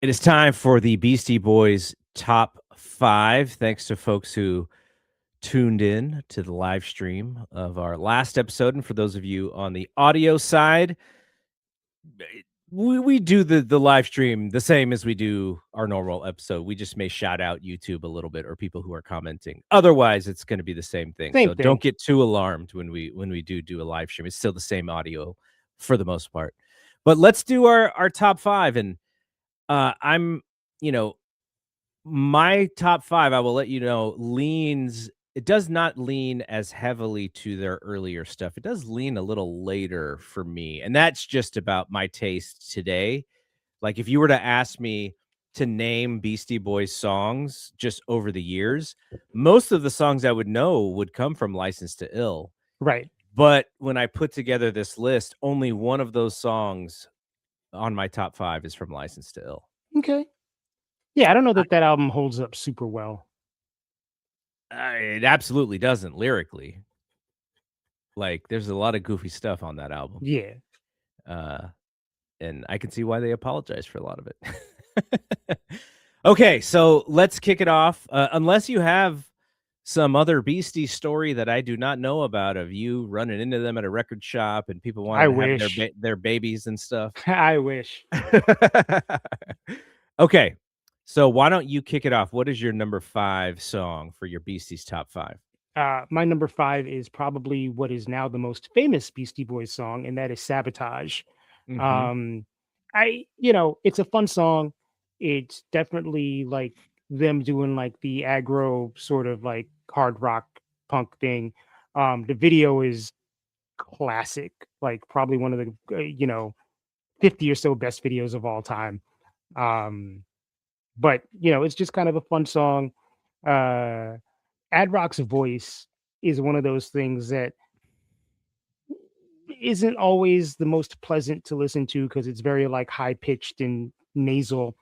It is time for the Beastie Boys top 5. Thanks to folks who tuned in to the live stream of our last episode. And for those of you on the audio side, we do the live stream the same as we do our normal episode. We just may shout out YouTube a little bit or people who are commenting. Otherwise, it's going to be the same thing. Same So thing. don't get too alarmed when we do a live stream. It's still the same audio for the most part. But let's do our top 5. And I'm, you know, my top 5, I will let you know, it does not lean as heavily to their earlier stuff. It does lean a little later for me, and that's just about my taste today. Like, if you were to ask me to name Beastie Boys songs just over the years, most of the songs I would know would come from License to Ill. Right. But when I put together this list, only one of those songs on my top 5 is from License to Ill. Okay. Yeah, I don't know that album holds up super well. It absolutely doesn't lyrically. Like, there's a lot of goofy stuff on that album. Yeah. And I can see why they apologize for a lot of it. Okay, so let's kick it off. Unless you have some other Beastie story that I do not know about of you running into them at a record shop and people wanting to have their babies and stuff. I wish. Okay, so why don't you kick it off? What is your number 5 song for your Beastie's top 5? My number 5 is probably what is now the most famous Beastie Boys song, and that is Sabotage. Mm-hmm. It's a fun song. It's definitely like them doing like the aggro sort of like hard rock punk thing. The video is classic, like probably one of the 50 or so best videos of all time. But it's just kind of a fun song. Ad Rock's voice is one of those things that isn't always the most pleasant to listen to because it's very like high pitched and nasal.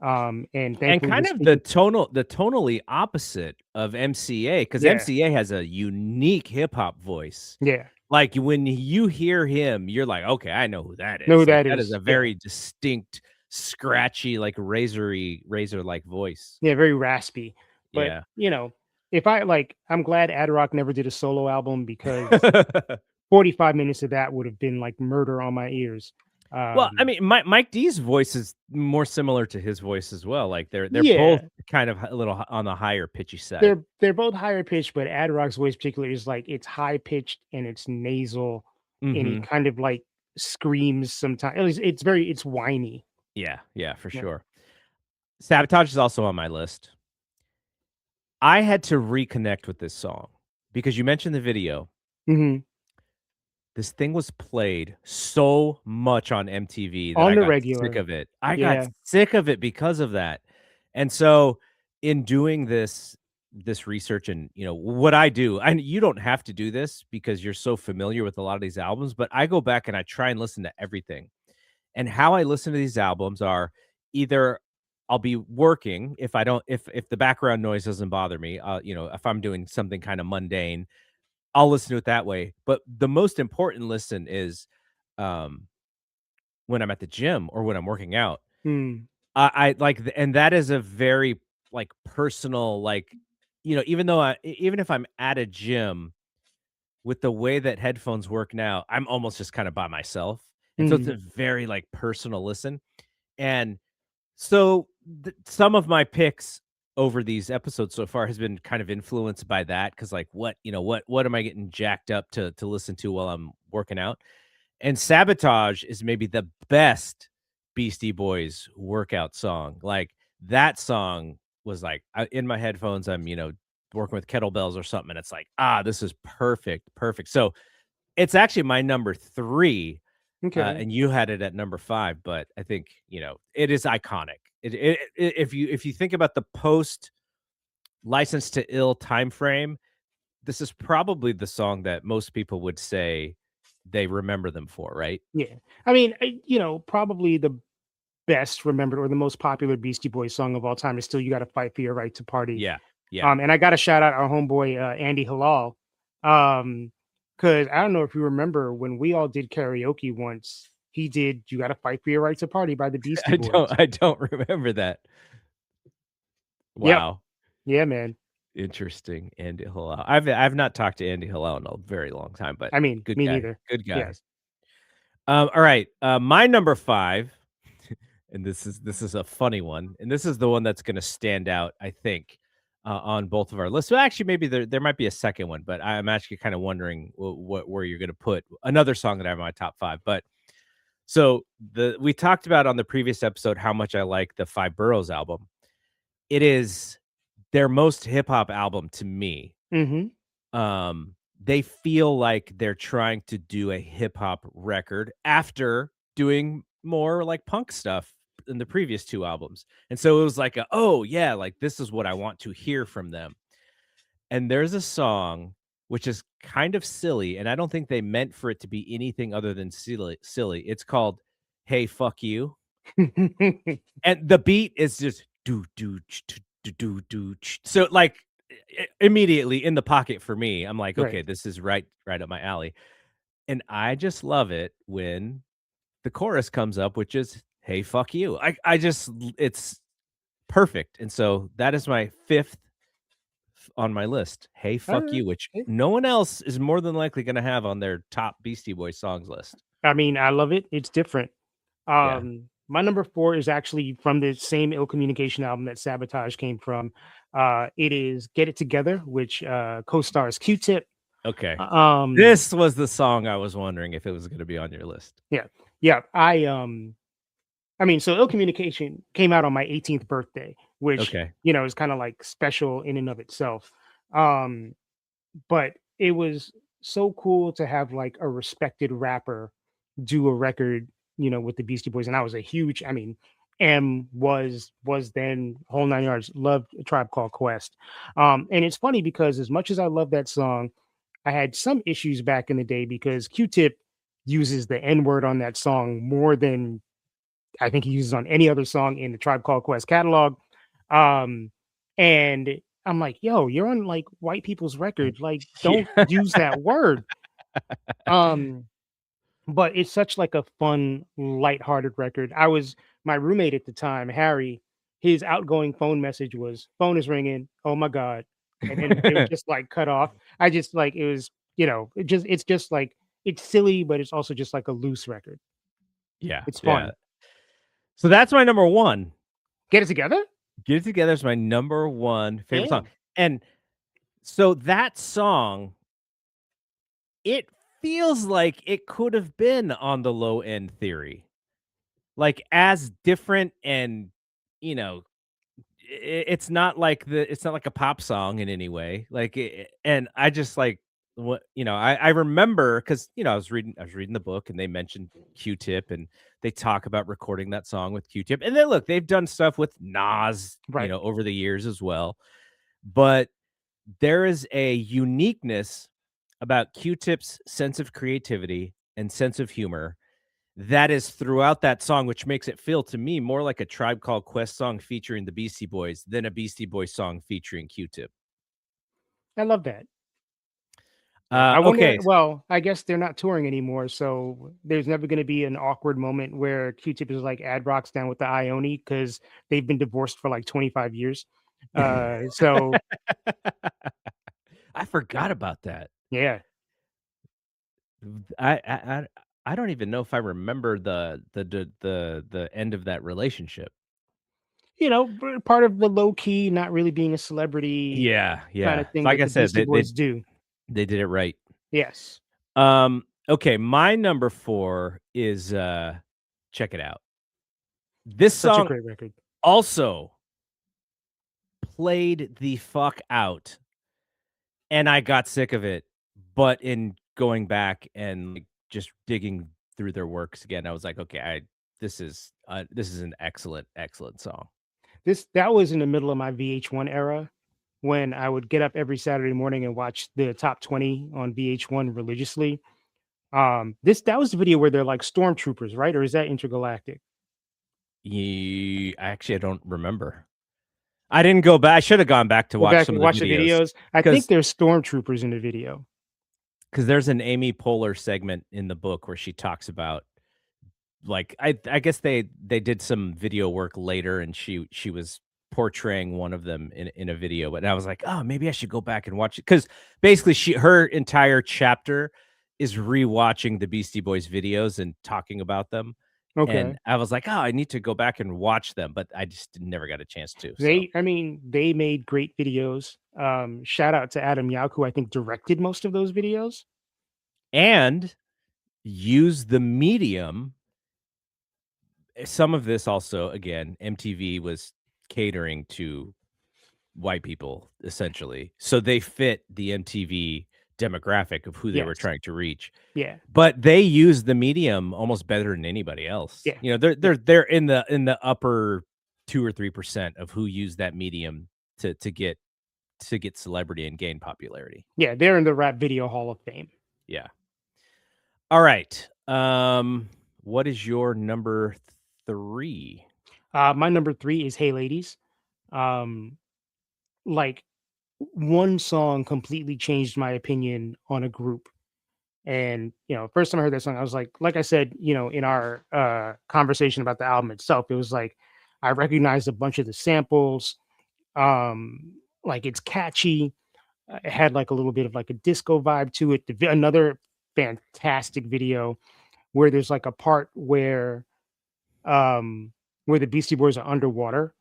And kind of the tonally opposite of MCA, because MCA has a unique hip hop voice. Yeah. Like, when you hear him, you're like, okay, I know who that is. Know who like, that is a very distinct, scratchy, like razor-like voice. Yeah, very raspy. But Yeah. if I'm glad Ad Rock never did a solo album because 45 minutes of that would have been like murder on my ears. Well, I mean, Mike D's voice is more similar to his voice as well. Like, they're both kind of a little on the higher pitchy side. They're both higher pitched, but Ad Rock's voice particularly is like it's high pitched and it's nasal, and he kind of like screams sometimes. It's whiny. Yeah, for sure. Sabotage is also on my list. I had to reconnect with this song because you mentioned the video. Mm-hmm. This thing was played so much on MTV that on I the got regular. sick of it. I got sick of it because of that. And so in doing this research and, what I do, and you don't have to do this because you're so familiar with a lot of these albums, but I go back and I try and listen to everything. And how I listen to these albums are either I'll be working if the background noise doesn't bother me, if I'm doing something kind of mundane, I'll listen to it that way. But the most important listen is when I'm at the gym or when I'm working out. I like, and that is a very like personal, like, even if I'm at a gym, with the way that headphones work now, I'm almost just kind of by myself. And so it's a very like personal listen. And so some of my picks over these episodes so far has been kind of influenced by that. Cause like, what am I getting jacked up to listen to while I'm working out? And Sabotage is maybe the best Beastie Boys workout song. Like, that song was like, in my headphones, I'm, working with kettlebells or something. And it's like, this is perfect. So it's actually my number 3. Okay. And you had it at number 5, but I think, it is iconic. If you think about the post License to Ill time frame, this is probably the song that most people would say they remember them for, right? Yeah. I mean, probably the best remembered or the most popular Beastie Boys song of all time is still "You Gotta Fight for Your Right to Party." Yeah. And I got to shout out our homeboy Andy Halal, because I don't know if you remember when we all did karaoke once. he did "You Gotta Fight for Your Right to Party" by the Beastie I Boys. don't remember that. Yep. Wow. Yeah, man. Interesting. Andy Halal. I've not talked to Andy Halal in a very long time, but I mean, good me guy. neither. Good guy. Yes. All right. My number 5, and this is a funny one, and this is the one that's gonna stand out, I think, on both of our lists. Well, actually, maybe there might be a second one, but I'm actually kind of wondering what where you're gonna put another song that I have in my top 5. But so the we talked about on the previous episode how much I like the Five Boroughs album. It is their most hip hop album to me. Mhm. They feel like they're trying to do a hip hop record after doing more like punk stuff in the previous 2 albums. And so it was like, "Oh, yeah, like this is what I want to hear from them." And there's a song which is kind of silly, and I don't think they meant for it to be anything other than silly. It's called "Hey, Fuck You." And the beat is just do do ch, do ch. So like immediately in the pocket for me, I'm like, Right. okay, this is right up my alley. And I just love it when the chorus comes up, which is hey, fuck you. I just it's perfect. And so that is my fifth on my list. Hey, fuck Alright. you, which no one else is more than likely gonna have on their top Beastie Boys songs list. I mean, I love it. It's different. Yeah. My number 4 is actually from the same Ill Communication album that Sabotage came from. It is "Get It Together," which co-stars Q-Tip. Okay. Um, This was the song I was wondering if it was gonna be on your list. yeah, yeah. I mean, so Ill Communication came out on my 18th birthday, which Okay. is kind of like special in and of itself. Um, but it was so cool to have like a respected rapper do a record, with the Beastie Boys. And I was a huge, I mean, M was then whole nine yards, loved A Tribe Called Quest. And it's funny because as much as I love that song, I had some issues back in the day because Q-Tip uses the N-word on that song more than I think he uses on any other song in the Tribe Called Quest catalog. Um, and I'm like, yo, you're on like white people's record. Like, don't Yeah. use that word. Um, but it's such like a fun, lighthearted record. My roommate at the time, Harry, his outgoing phone message was phone is ringing. Oh my God. And then it would just like cut off. I just like it was, it's just like it's silly, but it's also just like a loose record. Yeah, It's yeah. fun. So that's my number 1. Get it together? Get It Together is my number 1 favorite song. Damn. And so that song, it feels like it could have been on the Low End Theory. Like, as different and, you know, it's not like a pop song in any way. Like, and I just like what I remember because I was reading the book and they mentioned Q-Tip and they talk about recording that song with Q-Tip. And then look, they've done stuff with Nas, Right. over the years as well. But there is a uniqueness about Q-Tip's sense of creativity and sense of humor that is throughout that song, which makes it feel to me more like a Tribe Called Quest song featuring the Beastie Boys than a Beastie Boys song featuring Q-Tip. I love that. Yeah. I Okay. wonder, well, I guess they're not touring anymore, so there's never gonna be an awkward moment where Q-Tip is like Ad Rock's down with the Ione because they've been divorced for like 25 years. So I forgot about that. yeah. I I I I don't even know if I remember the end of that relationship. Part of the low key, not really being a celebrity Yeah, kind yeah. of thing Like that I the said, Beastie they they Boys do. they did it right. Yes. Okay, my number 4 is, check it out. This Such a song great record. also played the fuck out, and I got sick of it, but in going back and, like, just digging through their works again, I was like, "Okay, I this is an excellent, excellent song." That was in the middle of my VH1 era when I would get up every Saturday morning and watch the top 20 on VH1 religiously. This that was the video where they're like stormtroopers, right? Or is that intergalactic? I don't remember. I didn't go back. I should have gone back to Go watch back some and of the watch the videos videos. I think because there's stormtroopers in the video. there's an Amy Poehler segment in the book where she talks about like, I guess they did some video work later, and she was portraying one of them in a video, but I was like, "Oh, maybe I should go back and watch it," because basically her entire chapter is rewatching the Beastie Boys videos and talking about them, and Okay. I was like, "Oh, I need to go back and watch them," but I just never got a chance to, so. I mean, they made great videos. Shout out to Adam Yauch, who I think directed most of those videos. And use the medium. Some of this also, again, MTV was catering to white people, essentially, so they fit the MTV demographic of who they were Yes. trying to reach, Yeah. but they use the medium almost better than anybody else. Yeah. You know, they're Yeah. they're they're in the upper 2 or 3% of who use that medium to get celebrity and gain popularity. Yeah. They're in the rap video Hall of Fame. Yeah. Alright, what is your number 3? My number three is Hey Ladies. Um, like one song completely changed my opinion on a group. And, first time I heard that song, I was like I said, in our conversation about the album itself, it was like I recognized a bunch of the samples. Like it's catchy. It had like a little bit of like a disco vibe to it. Another fantastic video where there's like a part um where the Beastie Boys are underwater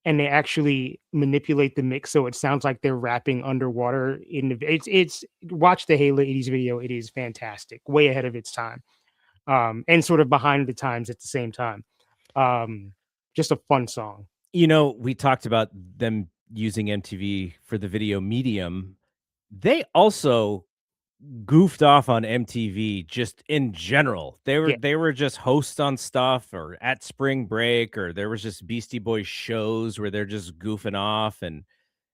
and they actually manipulate the mix so it sounds like they're rapping underwater in the it's watch the Hey Ladies video. It is fantastic, way ahead of its time. And sort of behind the times at the same time. Um just a fun song. We talked about them using MTV for the video medium. They also goofed off on MTV just in general. They were Yeah. they were just hosts on stuff or at spring break, or there was just Beastie Boys shows where they're just goofing off and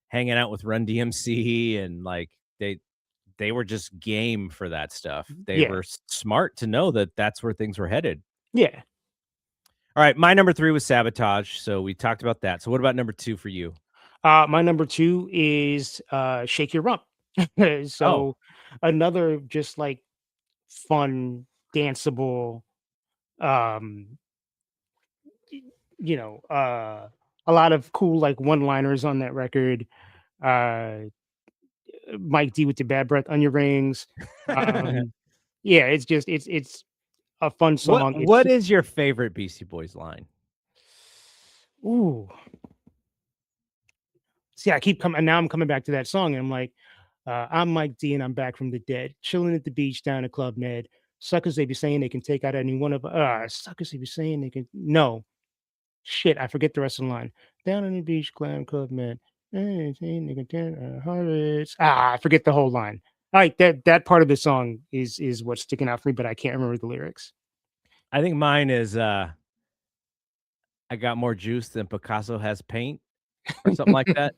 hanging out with Run DMC, and like they were just game for that stuff. They Yeah. were smart to know that that's where things were headed. Yeah. All right, my number 3 was Sabotage, so we talked about that. So what about number 2 for you? My number two is Shake Your Rump. Oh, So another just like fun, danceable, um, y- you know, a lot of cool like one-liners on that record. Uh Mike D with the bad breath onion rings. Um, yeah, it's just it's a fun what song. what is your favorite Beastie Boys line? Ooh, see, I keep coming now. I'm coming back to that song, and I'm like, I'm Mike D, and I'm back from the dead, chilling at the beach down at Club Med. Suckers, they be saying they can take out any one of suckers, they be saying they can. No, shit, I forget the rest of the line. Down on the beach, Glam Club Med. Saying they can turn hearts. I forget the whole line. All right, that part of the song is what's sticking out for me, but I can't remember the lyrics. I think mine is, I got more juice than Picasso has paint or something like that.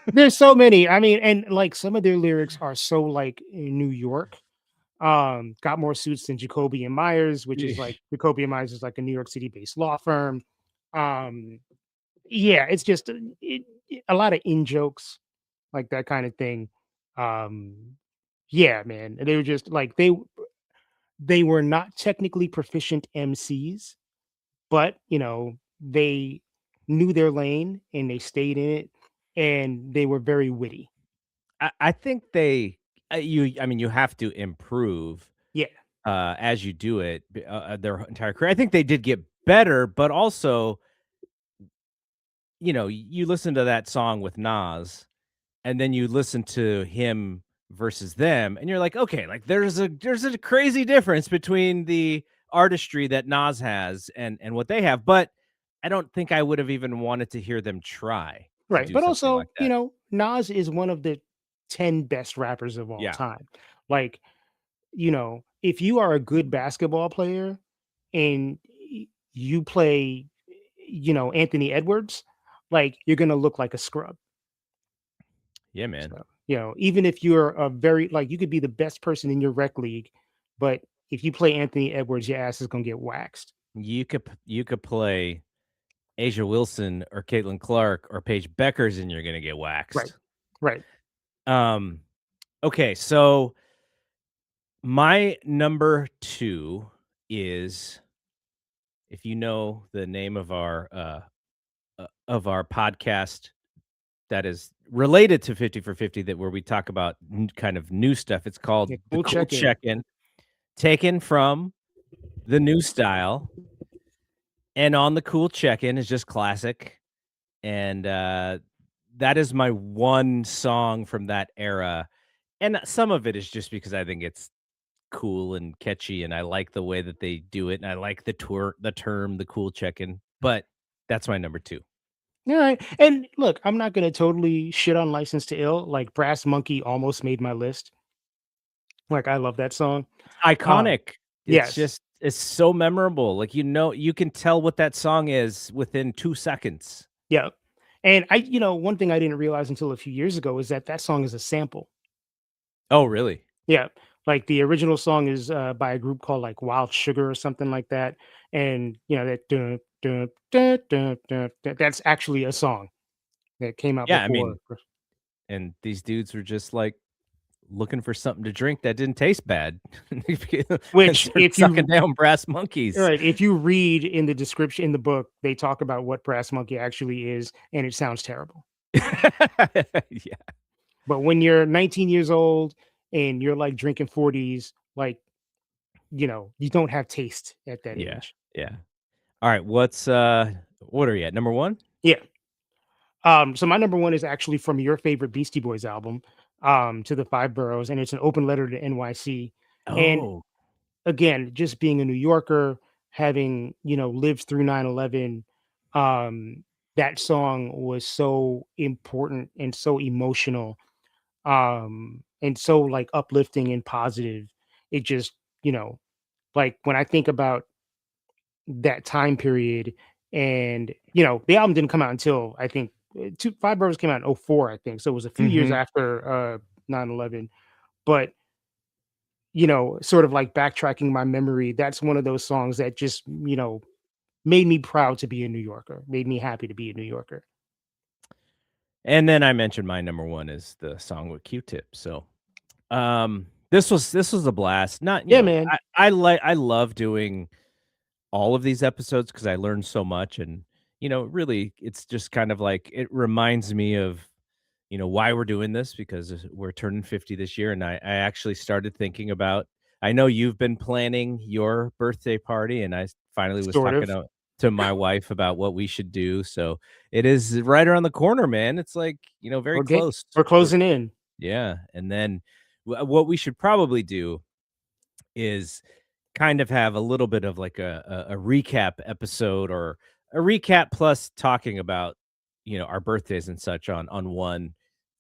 There's so many. I mean, and like some of their lyrics are so like in New York. Got more suits than Jacoby and Myers, which is like Jacoby and Myers is like a New York City based law firm. Um, yeah, it's just a lot of in jokes, like that kind of thing. Um, yeah, man, they were just like they were not technically proficient MCs, but they knew their lane and they stayed in it, and they were very witty. I think I mean, you have to improve, Yeah, as you do it, their entire career. I think they did get better, but also, you listen to that song with Nas, and then you listen to him versus them, and you're like, "Okay, like, there's a crazy difference between the artistry that Nas has and what they have," but I don't think I would have even wanted to hear them try to right. do But something also, like that. Nas is one of the 10 best rappers of all Yeah. time. Like, if you are a good basketball player and you play, Anthony Edwards, like you're gonna look like a scrub. Yeah, man. So, even if you're a very like you could be the best person in your rec league, but if you play Anthony Edwards, your ass is gonna get waxed. You could play Asia Wilson or Caitlin Clark or Paige Beckers, and you're gonna get Right. waxed. Right. Um, okay, so my number 2 is if you know the name of our podcast that is related to 50 for 50, that where we talk about kind of new stuff. It's called Yeah, The cool Cool check-in. Check-in, taken from the new style. And on The Cool Check-in is just classic. And that is my one song from that era. And some of it is just because I think it's cool and catchy, and I like the way that they do it, and I like the term, the cool check-in, but that's my number 2. Alright, and look, I'm not gonna totally shit on License to Ill, like, Brass Monkey almost made my list. Like, I love that song. Um, Iconic. yes. It's so memorable, like, you can tell what that song is within 2 seconds. Yeah. And one thing I didn't realize until a few years ago is that that song is a sample. Oh, really? Yeah. Like the original song is by a group called like Wild Sugar or something like that. And that that's actually a song that came out Yeah, I before. mean, and these dudes were just, like, looking for something to drink that didn't taste bad, and Which started sucking down Brass Monkeys. right, if you read in the description in the book, they talk about what Brass Monkey actually is, and it sounds terrible. Yeah, But when you're 19 years old and you're like drinking 40s, like you don't have taste at that yeah, age. yeah. Alright, what are you at, number 1? Yeah. So my number one is actually from your favorite Beastie Boys album, To the Five Boroughs, and it's an open letter to NYC. And Oh. again, just being a New Yorker, having lived through 9/11, um, that song was so important and so emotional, and so like uplifting and positive. It just, you know, like when I think about that time period. And the album didn't come out until I think two Five Boroughs came out in '04, I think. So it was a few years Mhm. after 9/11. But sort of like backtracking my memory, that's one of those songs that just, made me proud to be a New Yorker, made me happy to be a New Yorker. And then I mentioned my number 1 is the song with Q-Tip, so, this was a blast. Not Yeah, man. I love doing all of these episodes because I learned so much, and, really, it's just kind of like it reminds me of, why we're doing this, because we're turning 50 this year, and I actually started thinking about. I know you've been planning your birthday party, and finally was Sort talking of. to my wife about what we should do, so it is right around the corner, man. It's like, very close. We're We're closing in. Yeah, and then what we should probably do is kind of have a little bit of like a recap episode, or a recap plus talking about, our birthdays and such on one,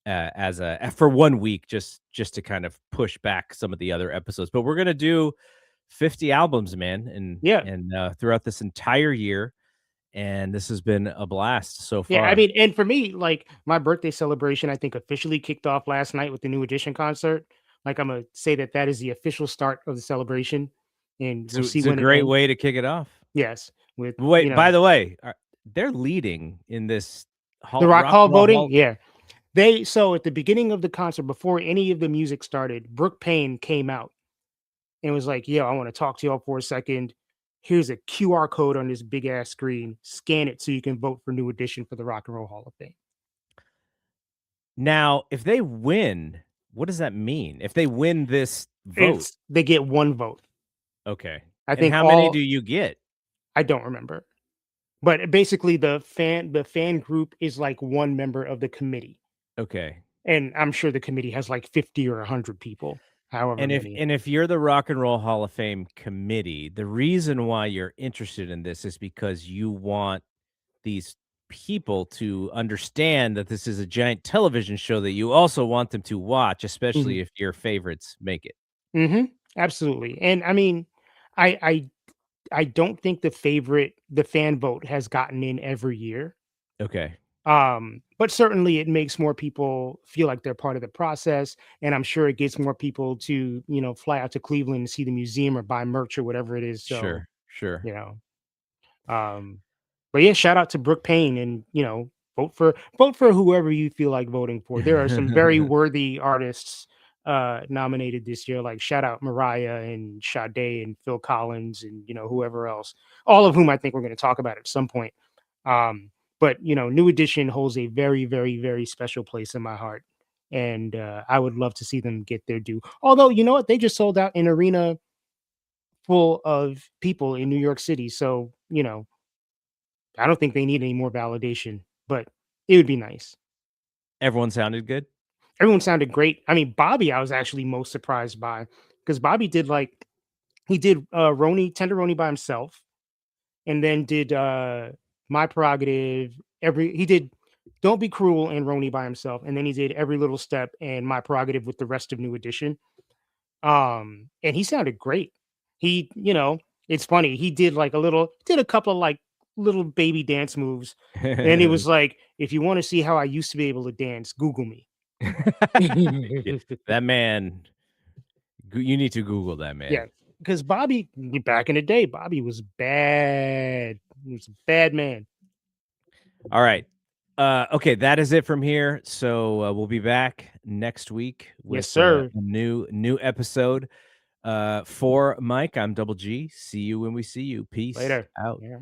as a for 1 week, just to kind of push back some of the other episodes. But we're gonna do 50 albums, man, Yeah. and throughout this entire year, and this has been a blast so Yeah, I far. mean, and for me, like my birthday celebration, I think officially kicked off last night with the New Edition concert. Like I'm gonna say that that is the official start of the celebration, and we'll So see it's a when it great ends. way to kick it off. Yes, with Wait, by the way, they're leading in this the hall Rock Rock Hall and Roll voting. Hall. Yeah, they so at the beginning of the concert, before any of the music started, Brooke Payne came out and was like, "Yo, I want to talk to y'all for a second. Here's a QR code on this big ass screen. Scan it so you can vote for New Edition for the Rock and Roll Hall of Fame." Now, if they win, what does that mean? If they win this vote, They get one vote. okay. I And think how many all do you get? I don't remember. But basically the fan group is like one member of the committee. Okay. And I'm sure the committee has like 50 or 100 people, however many. And if you're the Rock and Roll Hall of Fame committee, the reason why you're interested in this is because you want these people to understand that this is a giant television show that you also want them to watch, especially Mhm. if your favorites make it. Mhm. Absolutely. And I mean, I I I don't think the fan vote has gotten in every year. Okay. But certainly it makes more people feel like they're part of the process. And I'm sure it gets more people to, fly out to Cleveland and see the museum or buy merch or whatever it is. So, Sure. Sure. you know, um, but yeah, shout out to Brooke Payne and, vote for whoever you feel like voting for. There are some very worthy artists nominated this year. Like shout out Mariah and Sade and Phil Collins and whoever else, all of whom I think we're going to talk about at some point. But New Edition holds a very, very, very special place in my heart, and I would love to see them get their due. Although you know what, they just sold out an arena full of people in New York City, so I don't think they need any more validation, but it would be nice. Everyone sounded good? Everyone sounded great. I mean, Bobby, I was actually most surprised by because Bobby did he did Roni Tenderoni by himself, and then did My Prerogative. He did Don't Be Cruel and Roni by himself, and then he did Every Little Step and My Prerogative with the rest of New Edition. And he sounded great. It's funny. He did did a couple of little baby dance moves. And he was like, if you want to see how I used to be able to dance, Google me. Yeah, that man, you need to Google that man. Yeah. Because Bobby, back in the day, Bobby was bad. He was a bad man. All right. Okay, that is it from here. So we'll be back next week Yes, with sir. a new episode. For Mike, I'm Double G. See you when we see you. Peace Later. out. Yeah.